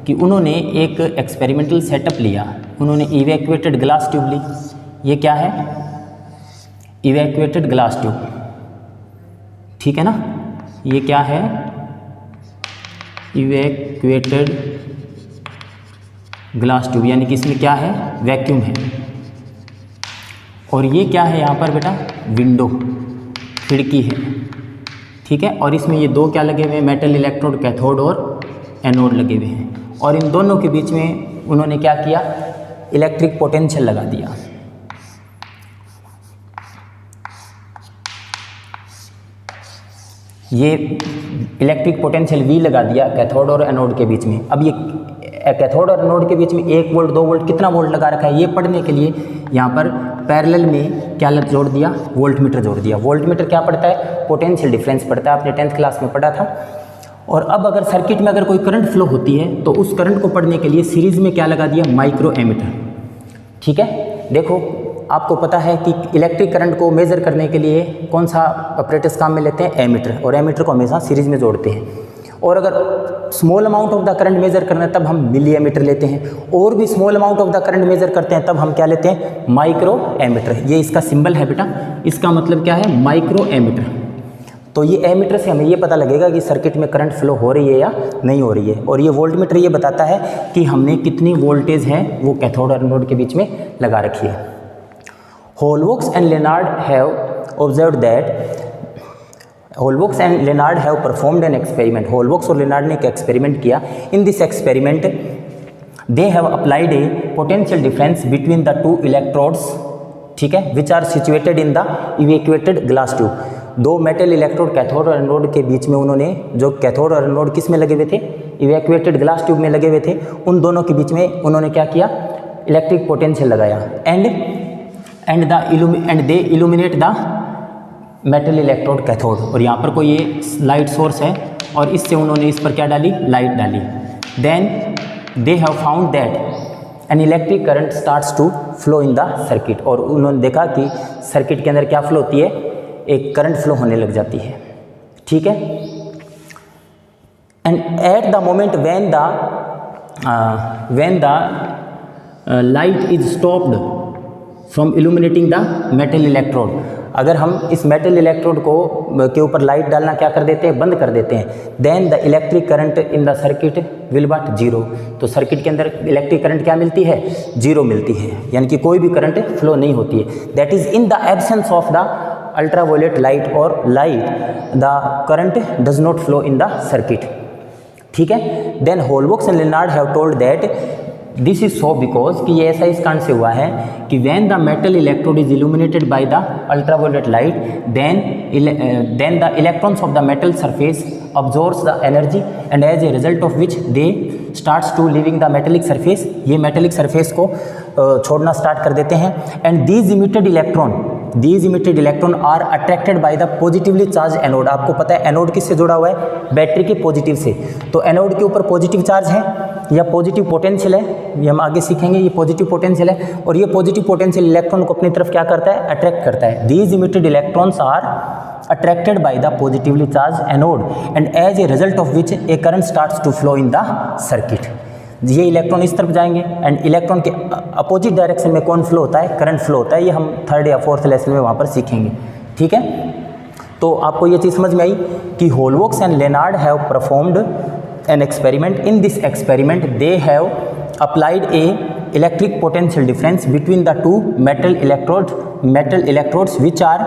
कि उन्होंने एक एक्सपेरिमेंटल सेटअप लिया। उन्होंने इवैक्यूएटेड ग्लास ट्यूब ली। ये क्या है? Evacuated glass tube. ठीक है ना, ये क्या है? इवैक्यूएटेड ग्लास ट्यूब, यानी कि इसमें क्या है? वैक्यूम है। और ये क्या है यहाँ पर बेटा? विंडो, खिड़की है। ठीक है, और इसमें ये दो क्या लगे हुए हैं? मेटल इलेक्ट्रोड, कैथोड और एनोड लगे हुए हैं। और इन दोनों के बीच में उन्होंने क्या किया? इलेक्ट्रिक पोटेंशियल लगा दिया। ये इलेक्ट्रिक पोटेंशियल V लगा दिया कैथोड और एनोड के बीच में। अब ये कैथोड और एनोड के बीच में 1 वोल्ट 2 वोल्ट कितना वोल्ट लगा रखा है, ये पढ़ने के लिए यहाँ पर पैरेलल में क्या जोड़ दिया? वोल्टमीटर जोड़ दिया। वोल्टमीटर क्या पढ़ता है? पोटेंशियल डिफरेंस पढ़ता है, आपने 10th क्लास में पढ़ा था। और अब अगर सर्किट में अगर कोई करंट फ्लो होती है तो उस करंट को पढ़ने के लिए सीरीज में क्या लगा दिया? Micro ammeter. ठीक है, देखो आपको पता है कि इलेक्ट्रिक करंट को मेज़र करने के लिए कौन सा ऑपरेटर्स काम में लेते हैं? एमीटर। और एमीटर को हमेशा सीरीज में जोड़ते हैं। और अगर small amount of the current measure करना है तब हम मिली एमीटर लेते हैं, और भी small amount of the current measure करते हैं तब हम क्या लेते हैं? Micro ammeter. ये इसका सिंबल है बेटा, इसका मतलब क्या है? Micro ammeter. तो ये एमीटर से हमें ये पता लगेगा कि सर्किट में करंट फ्लो हो रही है या नहीं हो रही है। और ये वोल्टमीटर ये बताता है कि हमने कितनी वोल्टेज है वो कैथोड और एनोड के बीच में लगा रखी है। Hallwalks and Lenard have observed that Hallwalks and Lenard have performed an experiment. Hallwalks और Lenard ने एक एक्सपेरिमेंट किया। In this experiment, they have applied a potential difference between the two electrodes, ठीक है, which are situated in the evacuated glass tube. दो metal electrode cathode और anode के बीच में उन्होंने जो कैथोड और एनोड किस में लगे हुए थे? इवैक्यूएटेड ग्लास ट्यूब में लगे हुए थे। उन दोनों के बीच में उन्होंने क्या किया? इलेक्ट्रिक पोटेंशियल लगाया। And they illuminate the metal electrode cathode. और यहाँ पर कोई ये लाइट सोर्स है और इससे उन्होंने इस पर क्या डाली? लाइट डाली। Then they have found that an electric current starts to flow in the circuit. और उन्होंने देखा कि सर्किट के अंदर क्या फ्लो होती है? एक करंट फ्लो होने लग जाती है। ठीक है, and eight the moment when the light is stopped from illuminating the metal electrode, अगर हम इस मेटल इलेक्ट्रोड को के ऊपर लाइट डालना क्या कर देते हैं? बंद कर देते हैं। Then the electric current in the circuit will but zero. तो सर्किट के अंदर इलेक्ट्रिक करंट क्या मिलती है? जीरो मिलती है, यानी कि कोई भी करंट फ्लो नहीं होती है। That is in the absence of the ultraviolet light और light the current does not flow in the circuit. ठीक है, then Hallwachs and Lenard have told that this is so because कि ये ऐसा इस कारण से हुआ है कि when the metal electrode is illuminated by the ultraviolet light then the electrons of the metal surface absorbs the energy and as a result of which they starts to leaving the metallic surface। ये metallic surface को छोड़ना start कर देते हैं। and these emitted electron are attracted by the positively charged anode। आपको पता है anode किससे जुड़ा हुआ है? बैटरी के पॉजिटिव से। तो एनोड के ऊपर पॉजिटिव चार्ज है या पॉजिटिव पोटेंशियल है, ये हम आगे सीखेंगे। ये पॉजिटिव पोटेंशियल है और ये पॉजिटिव पोटेंशियल इलेक्ट्रॉन को अपनी तरफ क्या करता है? अट्रैक्ट करता है। these emitted electrons are attracted by the positively charged anode and as a result of which a current starts to flow in the circuit। ये इलेक्ट्रॉन इस तरफ जाएंगे एंड इलेक्ट्रॉन के अपोजिट डायरेक्शन में कौन फ्लो होता है? करंट फ्लो होता है। ये हम 3rd या 4th लेसन में वहाँ पर सीखेंगे। ठीक है, तो आपको ये चीज़ समझ में आई कि Hallwachs and Lenard have performed an experiment. In this experiment they have applied a electric potential difference between the two metal electrodes which are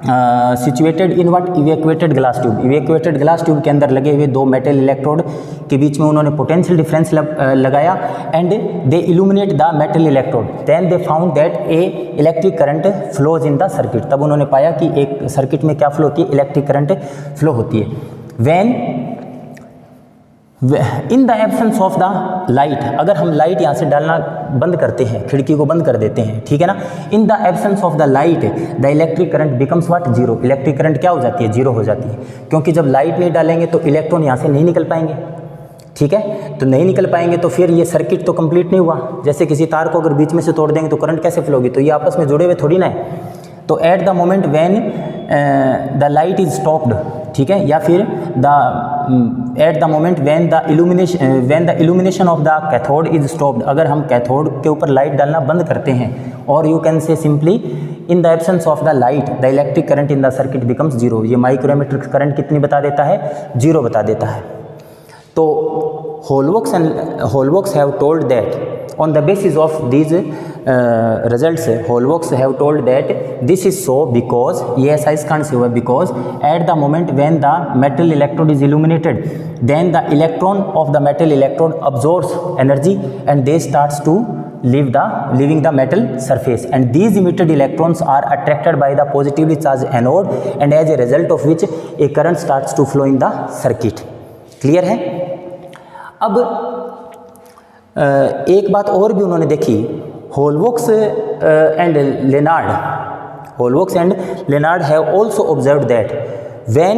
situated in what evacuated glass tube. Evacuated glass tube के अंदर लगे हुए दो metal electrode के बीच में उन्होंने potential difference लगाया and they illuminate the metal electrode, then they found that a electric current flows in the circuit. तब उन्होंने पाया कि एक सर्किट में क्या फ्लो होती है, इलेक्ट्रिक करंट फ्लो होती है। When in the absence of the light, अगर हम लाइट यहाँ से डालना बंद करते हैं, खिड़की को बंद कर देते हैं, ठीक है ना, इन the absence of the light the electric current becomes what, zero. Electric current क्या हो जाती है, जीरो हो जाती है, क्योंकि जब लाइट नहीं डालेंगे तो इलेक्ट्रॉन यहाँ से नहीं निकल पाएंगे, ठीक है, तो नहीं निकल पाएंगे तो फिर ये सर्किट तो कंप्लीट नहीं हुआ। जैसे किसी तार को अगर बीच में से तोड़ देंगे तो करंट कैसे फ्लो होगी, तो ये आपस में जुड़े हुए थोड़ी ना है। तो eight the moment when the light is stopped, ठीक है, या फिर the eight the moment when the illumination of the cathode is stopped, अगर हम कैथोड के ऊपर लाइट डालना बंद करते हैं, और you can say simply in the absence of the light the electric current in the circuit becomes zero. ये माइक्रोमीटर करंट कितनी बता देता है, जीरो बता देता है। तो Holworks have told that on the basis of these results, Holworks have told that this is so because, ये ऐसा इस कारण से हुआ because at the moment when the metal electrode is illuminated, then the electron of the metal electrode absorbs energy and they starts to leaving the metal surface, and these emitted electrons are attracted by the positively charged anode, and as a result of which a current starts to flow in the circuit. Clear है? अब एक बात और भी उन्होंने देखी, Holworks and Lenard have also observed that when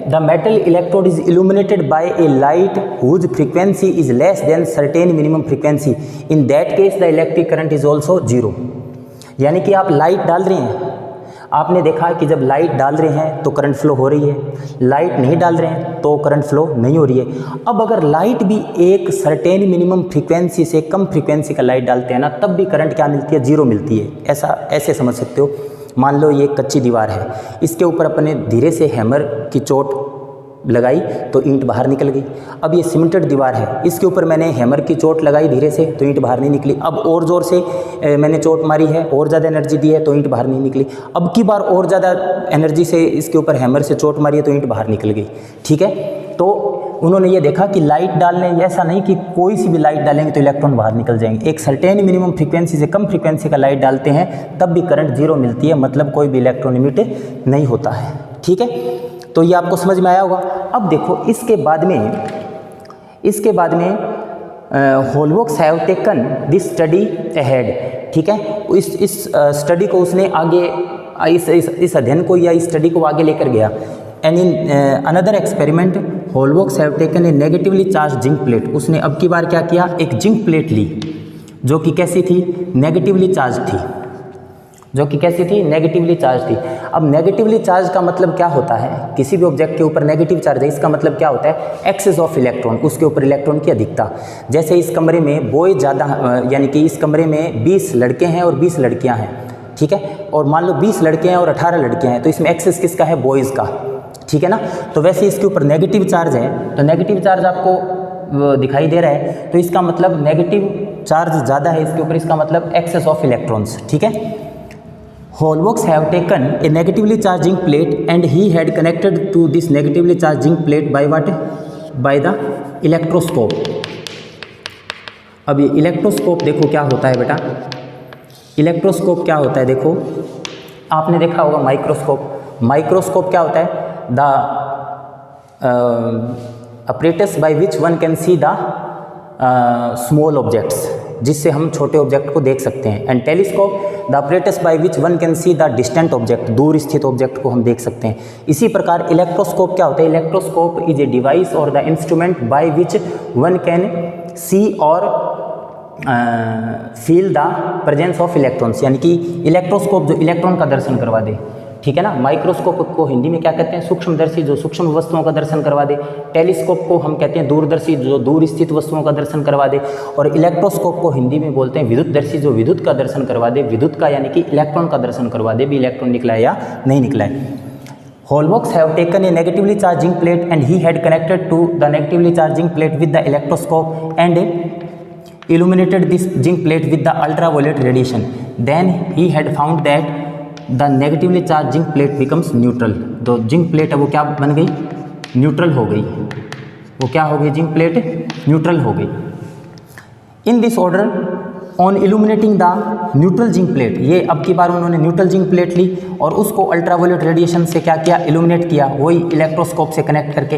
the metal electrode is illuminated by a light whose frequency is less than certain minimum frequency, in that case the electric current is also zero। यानी कि आप light डाल रहे हैं, आपने देखा कि जब लाइट डाल रहे हैं तो करंट फ्लो हो रही है, लाइट नहीं डाल रहे हैं तो करंट फ्लो नहीं हो रही है। अब अगर लाइट भी एक सर्टेन मिनिमम फ्रीक्वेंसी से कम फ्रीक्वेंसी का लाइट डालते हैं ना, तब भी करंट क्या मिलती है, जीरो मिलती है। ऐसे समझ सकते हो। मान लो ये एक कच्ची दीवार है, इसके ऊपर अपने धीरे से हैमर की चोट लगाई तो ईंट बाहर निकल गई। अब ये सीमेंटेड दीवार है, इसके ऊपर मैंने हैमर की चोट लगाई धीरे से तो ईंट बाहर नहीं निकली। अब और ज़ोर से मैंने चोट मारी है, और ज़्यादा एनर्जी दी है तो ईंट बाहर नहीं निकली। अब की बार और ज़्यादा एनर्जी से इसके ऊपर हैमर से चोट मारी है तो ईंट बाहर निकल गई, ठीक है। तो उन्होंने ये देखा कि लाइट डालने, ऐसा नहीं कि कोई सी भी लाइट डालेंगे तो इलेक्ट्रॉन बाहर निकल जाएंगे। एक सर्टेन मिनिमम फ्रीक्वेंसी से कम फ्रीक्वेंसी का लाइट डालते हैं तब भी करंट जीरो मिलती है, मतलब कोई भी इलेक्ट्रॉन इमिट नहीं होता है, ठीक है। तो ये आपको समझ में आया होगा। अब देखो इसके बाद में Holworks have taken this study ahead, ठीक है। इस स्टडी को उसने आगे, इस अध्ययन को या इस स्टडी को आगे लेकर गया। And in another experiment Holworks have taken a negatively charge zinc plate. उसने अब की बार क्या किया, एक जिंक प्लेट ली जो कि कैसी थी, नेगेटिवली चार्ज थी, जो कि कैसी थी, नेगेटिवली चार्ज थी। अब नेगेटिवली चार्ज का मतलब क्या होता है, किसी भी ऑब्जेक्ट के ऊपर नेगेटिव चार्ज है, इसका मतलब क्या होता है, एक्सेस ऑफ इलेक्ट्रॉन, उसके ऊपर इलेक्ट्रॉन की अधिकता। जैसे इस कमरे में बॉय ज़्यादा, यानी कि इस कमरे में 20 लड़के हैं और 20 लड़कियां हैं, ठीक है, और मान लो 20 लड़के हैं और 18 लड़कियां हैं, तो इसमें एक्सेस किसका है, बॉयज़ का, ठीक है ना। तो वैसे इसके ऊपर नेगेटिव चार्ज है, तो नेगेटिव चार्ज आपको दिखाई दे रहा है, तो इसका मतलब नेगेटिव चार्ज ज़्यादा है इसके ऊपर, इसका मतलब एक्सेस ऑफ इलेक्ट्रॉन्स, ठीक है। Holworks have taken a negatively charging plate and he had connected to this negatively charging plate by what? By the electroscope। अब ये इलेक्ट्रोस्कोप देखो क्या होता है बेटा, इलेक्ट्रोस्कोप क्या होता है, देखो आपने देखा होगा माइक्रोस्कोप। माइक्रोस्कोप क्या होता है, the apparatus by which one can see the small objects, जिससे हम छोटे ऑब्जेक्ट को देख सकते हैं। And telescope the apparatus by which one can see the distant object, दूर स्थित ऑब्जेक्ट को हम देख सकते हैं। इसी प्रकार इलेक्ट्रोस्कोप क्या होता है, इलेक्ट्रोस्कोप इज ए डिवाइस और the instrument by which one can see और feel the presence of electrons, यानी कि इलेक्ट्रोस्कोप जो इलेक्ट्रॉन का दर्शन करवा दे, ठीक है ना। माइक्रोस्कोप को हिंदी में क्या कहते हैं, सूक्ष्मदर्शी, जो सूक्ष्म वस्तुओं का दर्शन करवा दे। टेलीस्कोप को हम कहते हैं दूरदर्शी, जो दूर स्थित वस्तुओं का दर्शन करवा दे। और इलेक्ट्रोस्कोप को हिंदी में बोलते हैं विद्युतदर्शी, जो विद्युत का दर्शन करवा दे, विद्युत का यानी कि इलेक्ट्रॉन का दर्शन करवा दे, भी इलेक्ट्रॉन निकला है या नहीं निकला है। Holworks have taken a negatively charged zinc plate and he had connected to the negatively charged zinc plate with the electroscope and illuminated this zinc plate with the ultraviolet radiation. Then he had found that the negatively charge zinc plate becomes neutral. तो zinc plate है वो क्या बन गई, neutral हो गई। वो क्या हो गई, जिंक प्लेट न्यूट्रल हो गई। In this order on illuminating the neutral zinc plate, ये अब की बार उन्होंने न्यूट्रल जिंक प्लेट ली और उसको अल्ट्रावायलेट रेडिएशन से क्या किया, इल्यूमिनेट किया, वही इलेक्ट्रोस्कोप से कनेक्ट करके,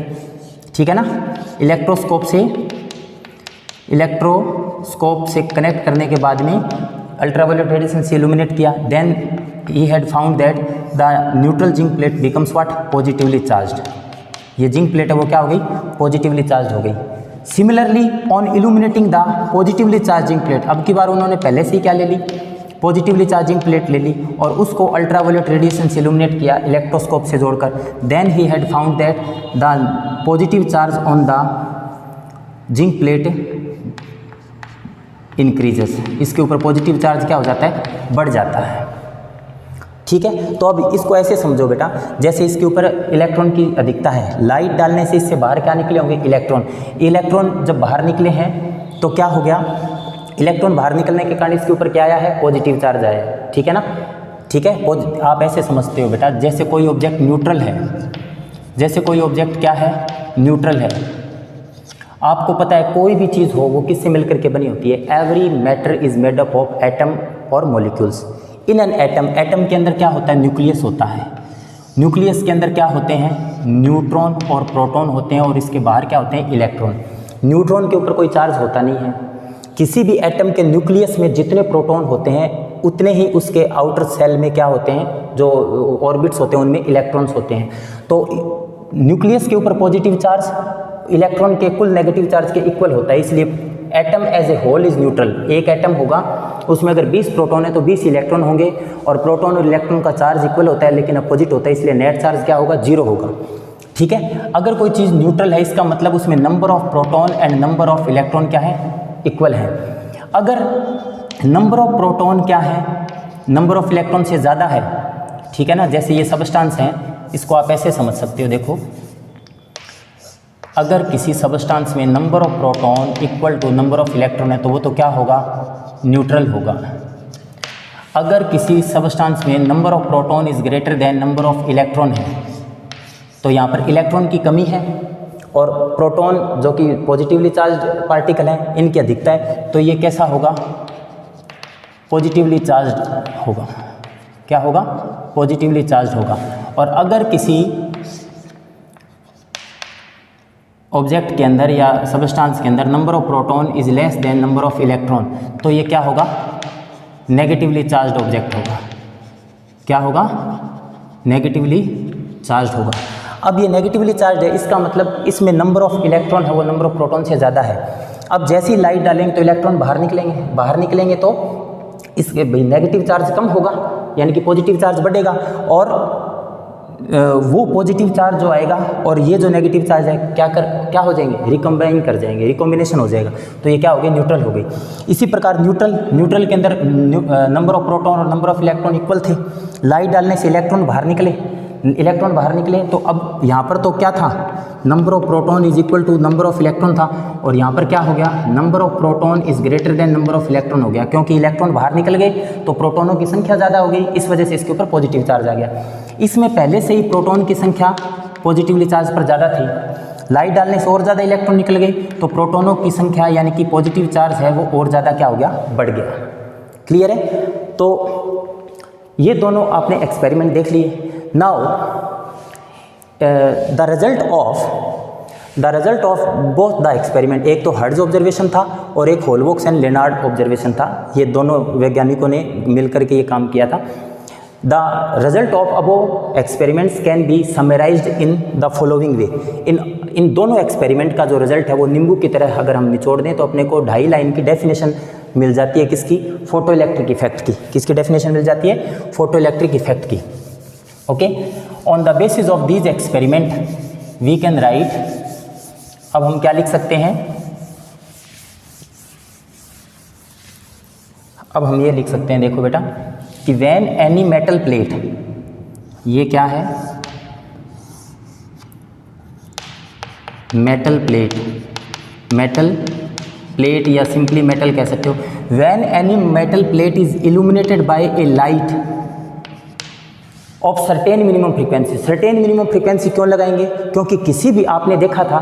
ठीक है ना। इलेक्ट्रोस्कोप से कनेक्ट करने के बाद में अल्ट्रावायलेट रेडिएशन से इल्यूमिनेट किया। Then he had found that the neutral zinc plate becomes what, positively charged. ये जिंक प्लेट है वो क्या हो गई, पॉजिटिवली चार्ज हो गई। Similarly on illuminating the positively charging plate, अब की बार उन्होंने पहले से ही क्या ले ली, पॉजिटिवली चार्जिंग प्लेट ले ली और उसको अल्ट्रावायलेट रेडिएशन से इल्यूमिनेट किया इलेक्ट्रोस्कोप से जोड़कर। Then he had found that the positive charge on the zinc plate increases, इसके ऊपर पॉजिटिव चार्ज क्या हो जाता है, बढ़ जाता है, ठीक है। तो अब इसको ऐसे समझो बेटा, जैसे इसके ऊपर इलेक्ट्रॉन की अधिकता है, लाइट डालने से इससे बाहर क्या निकले होंगे, इलेक्ट्रॉन। इलेक्ट्रॉन जब बाहर निकले हैं तो क्या हो गया, इलेक्ट्रॉन बाहर निकलने के कारण इसके ऊपर क्या आया है, पॉजिटिव चार्ज आया है, ठीक है ना, ठीक है। आप ऐसे समझते हो बेटा, जैसे कोई ऑब्जेक्ट न्यूट्रल है, जैसे कोई ऑब्जेक्ट क्या है, न्यूट्रल है। आपको पता है कोई भी चीज़ हो वो किससे मिलकर के बनी होती है, every matter is made up of atom और molecules. In an atom, atom के अंदर क्या होता है, न्यूक्लियस होता है। न्यूक्लियस के अंदर क्या होते हैं, न्यूट्रॉन और प्रोटॉन होते हैं और इसके बाहर क्या होते हैं, इलेक्ट्रॉन। न्यूट्रॉन के ऊपर कोई चार्ज होता नहीं है। किसी भी एटम के न्यूक्लियस में जितने प्रोटॉन होते हैं उतने ही उसके आउटर सेल में क्या होते हैं, जो ऑर्बिट्स होते हैं उनमें इलेक्ट्रॉन्स होते हैं। तो न्यूक्लियस के ऊपर पॉजिटिव चार्ज इलेक्ट्रॉन के कुल नेगेटिव चार्ज के इक्वल होता है, इसलिए atom as a whole is neutral. एक एटम होगा उसमें अगर 20 प्रोटॉन है तो 20 इलेक्ट्रॉन होंगे और प्रोटॉन और इलेक्ट्रॉन का चार्ज इक्वल होता है लेकिन अपोजिट होता है, इसलिए नेट चार्ज क्या होगा, 0 होगा, ठीक है। अगर कोई चीज़ न्यूट्रल है इसका मतलब उसमें number of proton and number of electron क्या है, इक्वल है। अगर नंबर ऑफ प्रोटॉन क्या है, नंबर ऑफ इलेक्ट्रॉन से ज़्यादा है, ठीक है ना, जैसे ये सबस्टांस हैं, इसको आप ऐसे समझ सकते हो, देखो अगर किसी सबस्टांस में number of proton equal to number of electron है तो वो तो क्या होगा, न्यूट्रल होगा। अगर किसी सबस्टांस में number of proton is greater than number of electron है तो यहाँ पर इलेक्ट्रॉन की कमी है और प्रोटॉन जो कि पॉजिटिवली चार्ज पार्टिकल हैं इनकी अधिकता है, तो ये कैसा होगा, पॉजिटिवली चार्ज होगा। क्या होगा, पॉजिटिवली चार्ज होगा। और अगर किसी ऑब्जेक्ट के अंदर या सबस्टांस के अंदर number of proton is less than number of electron तो ये क्या होगा, नेगेटिवली चार्ज्ड ऑब्जेक्ट होगा। क्या होगा, नेगेटिवली चार्ज्ड होगा। अब ये नेगेटिवली चार्ज है, इसका मतलब इसमें नंबर ऑफ इलेक्ट्रॉन है वो नंबर ऑफ प्रोटॉन से ज़्यादा है। अब जैसे ही लाइट डालेंगे तो इलेक्ट्रॉन बाहर निकलेंगे तो इसके नेगेटिव चार्ज कम होगा, यानी कि पॉजिटिव चार्ज बढ़ेगा और वो पॉजिटिव चार्ज जो आएगा और ये जो नेगेटिव चार्ज है क्या हो जाएंगे, रिकम्बाइन कर जाएंगे, रिकॉम्बिनेशन हो जाएगा, तो ये क्या हो गई, न्यूट्रल हो गई। इसी प्रकार न्यूट्रल के अंदर नंबर ऑफ प्रोटॉन और नंबर ऑफ इलेक्ट्रॉन इक्वल थे, लाइट डालने से इलेक्ट्रॉन बाहर निकले तो अब यहाँ पर तो क्या था, number of proton is equal to number of electron था और यहाँ पर क्या हो गया, number of proton is greater than number of electron हो गया, क्योंकि इलेक्ट्रॉन बाहर निकल गए तो प्रोटॉनों की संख्या ज़्यादा हो गई, इस वजह से इसके ऊपर पॉजिटिव चार्ज आ गया। इसमें पहले से ही प्रोटॉन की संख्या पॉजिटिवली चार्ज पर ज़्यादा थी, लाइट डालने से और ज़्यादा इलेक्ट्रॉन निकल गए तो प्रोटॉनों की संख्या यानी कि पॉजिटिव चार्ज है वो और ज़्यादा क्या हो गया, बढ़ गया। क्लियर है। तो ये दोनों आपने एक्सपेरिमेंट देख लिए। Now the result of both the experiment, एक तो हर्ट्ज ऑब्जर्वेशन था और एक होलबॉक्स एंड लेनार्ड ऑब्जर्वेशन था, ये दोनों वैज्ञानिकों ने मिलकर के ये काम किया था। The result of above experiments can be summarized in the following way. इन दोनों एक्सपेरिमेंट का जो रिजल्ट है वो नींबू की तरह अगर हम निचोड़ दें तो अपने को 2.5 लाइन की डेफिनेशन मिल जाती है, किसकी, फोटो इलेक्ट्रिक इफेक्ट की। किसकी डेफिनेशन मिल जाती है, फोटो इलेक्ट्रिक इफेक्ट की। Okay, on the basis of these experiment we can write, अब हम क्या लिख सकते हैं, अब हम ये लिख सकते हैं, देखो बेटा कि व्हेन एनी मेटल प्लेट, ये क्या है, मेटल प्लेट या सिंपली मेटल कह सकते हो। When any metal plate is illuminated by a light, of certain minimum frequency. Certain minimum frequency क्यों लगाएंगे? क्योंकि किसी भी, आपने देखा था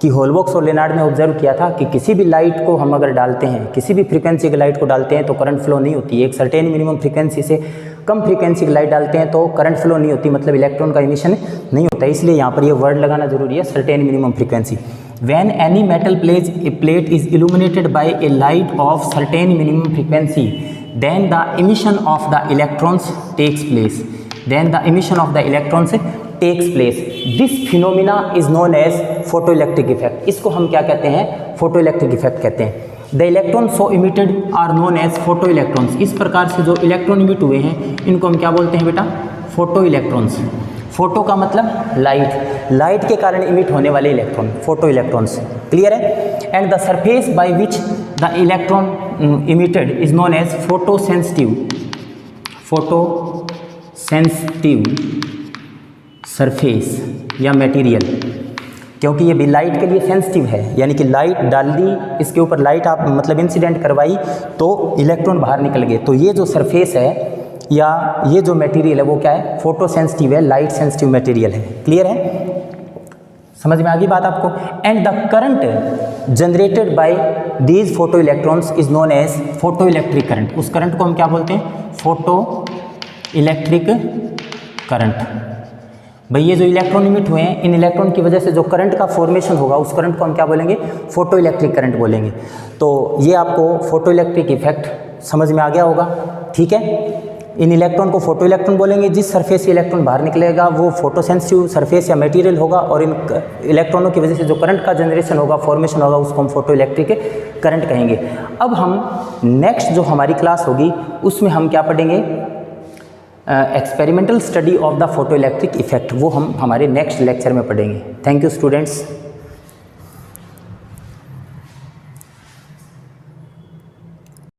कि होलबॉक्स और लेनार्ड ने ऑब्जर्व किया था कि किसी भी लाइट को हम अगर डालते हैं, किसी भी फ्रीक्वेंसी की लाइट को डालते हैं तो करंट फ्लो नहीं होती है। एक सर्टेन मिनिमम फ्रीक्वेंसी से कम फ्रीक्वेंसी की लाइट डालते हैं तो करंट फ्लो नहीं होती, मतलब इलेक्ट्रॉन का इमिशन नहीं होता। इसलिए यहाँ पर ये वर्ड लगाना जरूरी है, certain minimum frequency. When any metal plate is illuminated by a light of certain minimum frequency, then the emission of the electrons takes place. Then the emission of the electrons takes place. This phenomena is known as photoelectric effect. इसको हम क्या कहते हैं? photoelectric effect कहते हैं। The electrons so emitted are known as photoelectrons. इस प्रकार से जो इलेक्ट्रॉन इमिट हुए हैं इनको हम क्या बोलते हैं बेटा? Photo electrons. फोटो का मतलब लाइट, लाइट के कारण इमिट होने वाले इलेक्ट्रॉन, फोटो इलेक्ट्रॉन्स। क्लियर है? And the surface by which the electron emitted is known as photo sensitive. Photo sensitive surface या मटेरियल, क्योंकि ये भी लाइट के लिए सेंसिटिव है, यानी कि लाइट डाल दी, इसके ऊपर लाइट आप मतलब इंसिडेंट करवाई तो इलेक्ट्रॉन बाहर निकल गए। तो ये जो सरफेस है या ये जो मटेरियल है वो क्या है? फोटो सेंसिटिव है, लाइट सेंसिटिव मटेरियल है। क्लियर है? समझ में आ गई बात आपको? And the current generated by these photo electrons is known as photo electric current. उस करंट को हम क्या बोलते हैं? Photo electric current. भाई ये जो इलेक्ट्रॉन इमिट हुए हैं, इन इलेक्ट्रॉन की वजह से जो करंट का फॉर्मेशन होगा उस करंट को हम क्या बोलेंगे? फोटो इलेक्ट्रिक करंट बोलेंगे। तो ये आपको फोटो इलेक्ट्रिक इफेक्ट समझ में आ गया होगा। ठीक है, इन इलेक्ट्रॉन को फोटो इलेक्ट्रॉन बोलेंगे। जिस सरफेस से इलेक्ट्रॉन बाहर निकलेगा वो फोटो सेंसिटिव सरफेस या मटेरियल होगा, और इन इलेक्ट्रॉनों की वजह से जो करंट का जनरेशन होगा, फॉर्मेशन होगा, उसको हम फोटो इलेक्ट्रिक करंट कहेंगे। अब हम नेक्स्ट जो हमारी क्लास होगी उसमें हम क्या पढ़ेंगे? Experimental study of the photo electric effect. वो हम हमारे नेक्स्ट लेक्चर में पढ़ेंगे। Thank you students.